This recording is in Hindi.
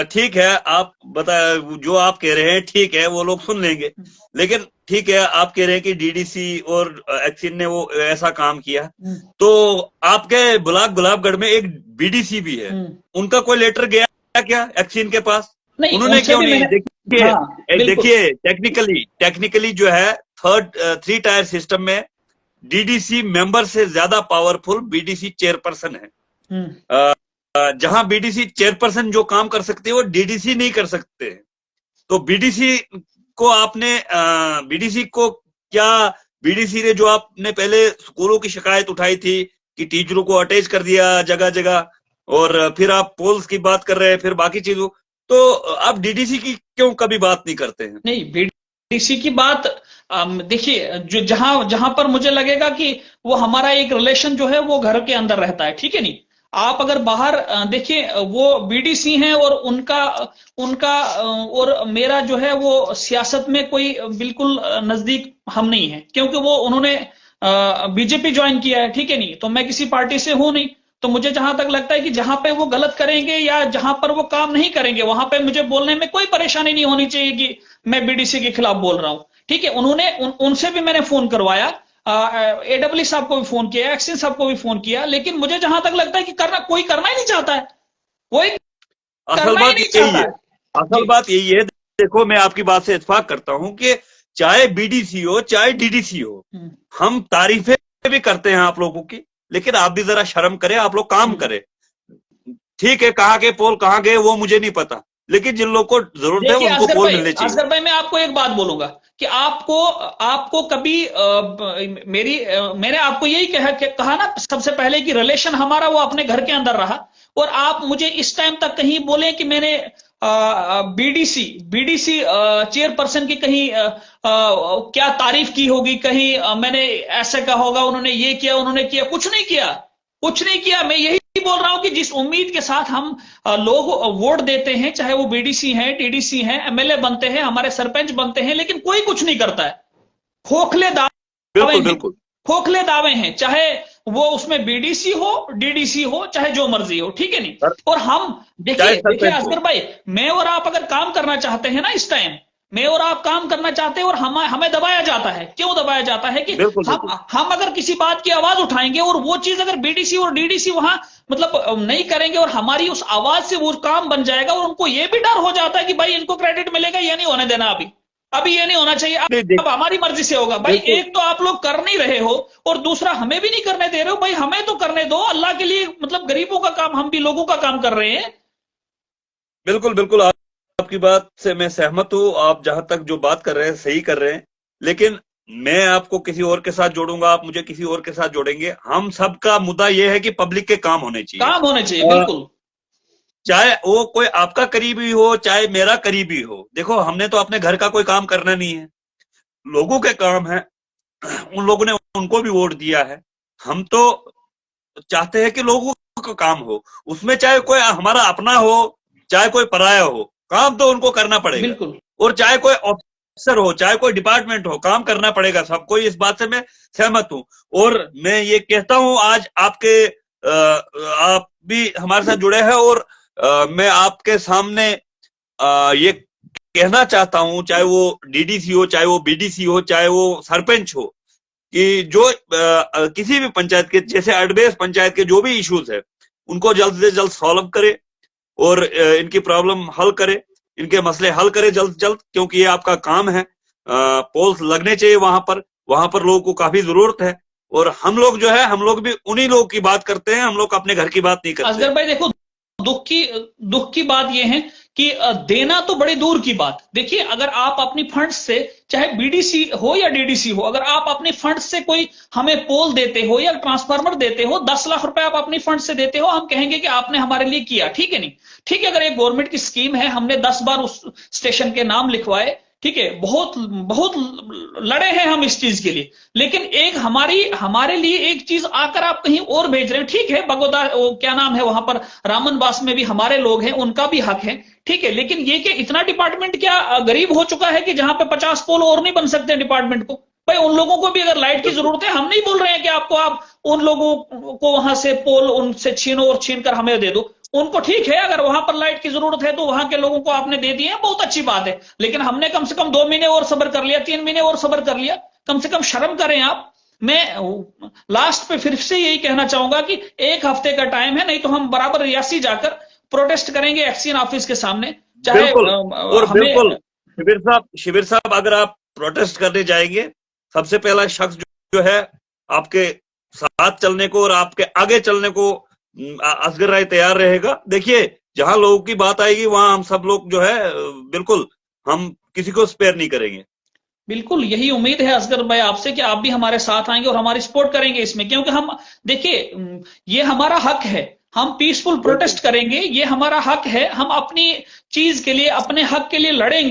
ठीक है, आप बता, जो आप कह रहे हैं ठीक है, वो लोग सुन लेंगे। लेकिन ठीक है, आप कह रहे हैं कि डीडीसी और एक्सिन ने वो ऐसा काम किया, तो आपके ब्लॉक गुलाबगढ़ में एक बीडीसी भी है, उनका कोई लेटर गया क्या एक्सिन के पास? नहीं, उन्होंने उनसे क्यों भी नहीं? मैंने, देखिए, हाँ बिल्कुल, देखिए टेक्निकली जो है, थ्री टायर सिस्टम में डीडीसी मेंबर से ज्यादा पावरफुल बीडीसी चेयरपर्सन है। जहां बीडीसी चेयरपर्सन जो काम कर सकते हैं वो डीडीसी नहीं कर सकते। तो बीडीसी को आपने बीडीसी को क्या, बीडीसी ने जो आपने पहले स्कूलों की शिकायत उठाई थी कि टीचरों को अटैच कर दिया जगह जगह, और फिर आप पोल्स की बात कर रहे हैं, फिर बाकी चीजों, तो आप डीडीसी की क्यों कभी बात नहीं करते हैं? नहीं बीडीसी की बात, देखिए, जो जहां जहां पर मुझे लगेगा कि वो हमारा एक रिलेशन जो है वो घर के अंदर रहता है, ठीक है नहीं। आप अगर बाहर देखिए, वो बीडीसी हैं और उनका उनका और मेरा जो है वो सियासत में कोई बिल्कुल नजदीक हम नहीं है, क्योंकि वो उन्होंने बीजेपी ज्वाइन किया है, ठीक है नहीं, तो मैं किसी पार्टी से हूं नहीं। तो मुझे जहां तक लगता है कि जहां पे वो गलत करेंगे या जहां पर वो काम नहीं करेंगे वहां पे मुझे बोलने में कोई परेशानी नहीं होनी चाहिए कि मैं बीडीसी के खिलाफ बोल रहा हूं, ठीक है। उनसे भी मैंने फोन करवाया, एडब्ल्यू साहब को भी फोन किया, एक्सिन साहब को भी फोन किया, लेकिन मुझे जहां तक लगता है कि कोई करना ही नहीं चाहता है, कोई असल करना ही बात नहीं यही चाहता है, है। असल जी, बात यही है। देखो, मैं आपकी बात से इत्तेफाक करता हूं कि चाहे बीडीसी हो चाहे डीडीसी हो, हम तारीफें भी करते हैं आप लोगों की, लेकिन आप भी जरा शर्म करें, आप लोग काम करें। ठीक है, कहाँ के पोल कहाँ गए वो मुझे नहीं पता, लेकिन जिन लोगों को जरूरत है देखिए उनको पोल मिलने चाहिए। असगर भाई मैं आपको एक बात बोलूंगा कि आपको आपको कभी मैंने आपको यही कहा ना सबसे पहले कि रिलेशन हमारा वो अपने घर के अंदर रहा, और आप मुझे इस टाइम तक कहीं बोले कि मैंने बीडीसी बीडीसी चेयरपर्सन की कहीं क्या तारीफ की होगी, कहीं मैंने ऐसा कहा होगा उन्होंने ये किया उन्होंने किया, कुछ नहीं किया, कुछ नहीं किया। मैं यही बोल रहा हूं कि जिस उम्मीद के साथ हम लोग वोट देते हैं, चाहे वो बीडीसी हैं, टीडीसी हैं, एमएलए बनते हैं, हमारे सरपंच बनते हैं, लेकिन कोई कुछ नहीं करता है। खोखले दावे बिल्कुल हैं, बिल्कुल। खोखले दावे हैं, चाहे वो उसमें बीडीसी हो डीडीसी हो चाहे जो मर्जी हो, ठीक है नहीं। सर, और हम चाहे देखिए देखिए सरपंच हो। असगर भाई, मैं और आप अगर काम करना चाहते हैं ना इस टाइम, मैं और आप काम करना चाहते हैं और हमें दबाया जाता है, क्यों दबाया जाता है कि बिल्कुल बिल्कुल। हम अगर किसी बात की आवाज उठाएंगे और वो चीज अगर बीडीसी और डीडीसी वहां मतलब नहीं करेंगे और हमारी उस आवाज से वो काम बन जाएगा, और उनको ये भी डर हो जाता है कि भाई इनको क्रेडिट मिलेगा, ये नहीं होने देना, अभी अभी ये नहीं होना चाहिए, नहीं देख, अब हमारी मर्जी से होगा। भाई बिल्कुल एक तो आप लोग कर नहीं रहे हो और दूसरा हमें भी नहीं करने दे रहे हो, भाई हमें तो करने दो, अल्लाह के लिए, मतलब गरीबों का काम, हम भी लोगों का काम कर रहे हैं। बिल्कुल बिल्कुल। आपकी बात से मैं सहमत हूं, आप जहां तक जो बात कर रहे हैं सही कर रहे हैं, लेकिन मैं आपको किसी और के साथ जोड़ूंगा, आप मुझे किसी और के साथ जोड़ेंगे। हम सबका मुद्दा यह है कि पब्लिक के काम होने चाहिए। काम होने चाहिए बिल्कुल। चाहे वो कोई आपका करीबी हो चाहे मेरा करीबी हो, देखो हमने तो अपने घर का कोई काम करना नहीं है, लोगों के काम है, उन लोगों ने उनको भी वोट दिया है। हम तो चाहते हैं कि लोगों का काम हो, उसमें चाहे कोई हमारा अपना हो चाहे कोई पराया हो, काम तो उनको करना पड़ेगा। बिल्कुल और चाहे कोई ऑफिसर हो चाहे कोई डिपार्टमेंट हो, काम करना पड़ेगा सबको, इस बात से मैं सहमत हूं। और मैं ये कहता हूं, आज आप भी हमारे साथ जुड़े हैं, और मैं आपके सामने ये कहना चाहता हूं, चाहे वो डीडीसी हो चाहे वो बीडीसी हो चाहे वो सरपंच हो, कि जो किसी भी पंचायत के, जैसे एडबेस पंचायत के जो भी इश्यूज है उनको जल्द से जल्द सॉल्व करे, और इनकी प्रॉब्लम हल करे, इनके मसले हल करे जल्द से जल्द, क्योंकि ये आपका काम है। पोल्स लगने चाहिए वहां पर लोगों को काफी जरूरत है। और हम लोग जो है, हम लोग भी उन्हीं लोगों की बात करते हैं, हम लोग अपने घर की बात नहीं करते असगर हैं। भाई देखो, दुख की दुख की बात यह है कि देना तो बड़ी दूर की बात, देखिए अगर आप अपनी फंड्स से, चाहे बीडीसी हो या डीडीसी हो, अगर आप अपनी फंड्स से कोई हमें पोल देते हो या ट्रांसफार्मर देते हो, 10 लाख रुपए आप अपनी फंड से देते हो, हम कहेंगे कि आपने हमारे लिए किया, ठीक है नहीं। ठीक है, अगर एक गवर्नमेंट की स्कीम है, हमने 10 बार उस स्टेशन के नाम लिखवाए, ठीक है, बहुत बहुत लड़े हैं हम इस चीज के लिए, लेकिन एक हमारे लिए एक चीज आकर आप कहीं और भेज रहे हैं, ठीक है, बगोदा क्या नाम है वहां पर, रामनबास में भी हमारे लोग हैं, उनका भी हक है, ठीक है, लेकिन ये कि इतना डिपार्टमेंट क्या गरीब हो चुका है कि जहां पे 50 पोल और नहीं बन सकते डिपार्टमेंट को? भाई उन लोगों को भी अगर लाइट की बिल्कुल जरूरत है, हम नहीं बोल रहे हैं कि आपको, आप उन लोगों को वहां से पोल उनसे छीनो और छीन कर हमें दे दो, उनको ठीक है, अगर वहां पर लाइट की जरूरत है तो वहां के लोगों को आपने दे दिए, बहुत अच्छी बात है। लेकिन हमने कम से कम 2 महीने और सब्र कर लिया, 3 महीने और सब्र कर लिया, कम से कम शर्म करें आप। मैं लास्ट पे फिर से यही कहना चाहूंगा कि 1 हफ्ते का टाइम है, नहीं तो हम बराबर रियासी जाकर प्रोटेस्ट करेंगे एक्सियन ऑफिस के सामने, चाहे बिल्कुल। और हमें। बिल्कुल शिविर साहब अगर आप प्रोटेस्ट करने जाएंगे, सबसे पहला शख्स जो है आपके साथ चलने को और आपके आगे चलने को असगर राय तैयार रहेगा। देखिए, जहां लोगों की बात आएगी वहां हम सब लोग जो है बिल्कुल हम किसी को स्पेयर नहीं करेंगे। बिल्कुल यही उम्मीद है असगर भाई आपसे कि आप भी हमारे साथ आएंगे और हमारी सपोर्ट करेंगे इसमें, क्योंकि हम देखिए ये हमारा हक है, हम पीसफुल प्रोटेस्ट करेंगे, ये हमारा हक है, हम अपनी चीज के लिए, अपने हक के लिए लड़ेंगे।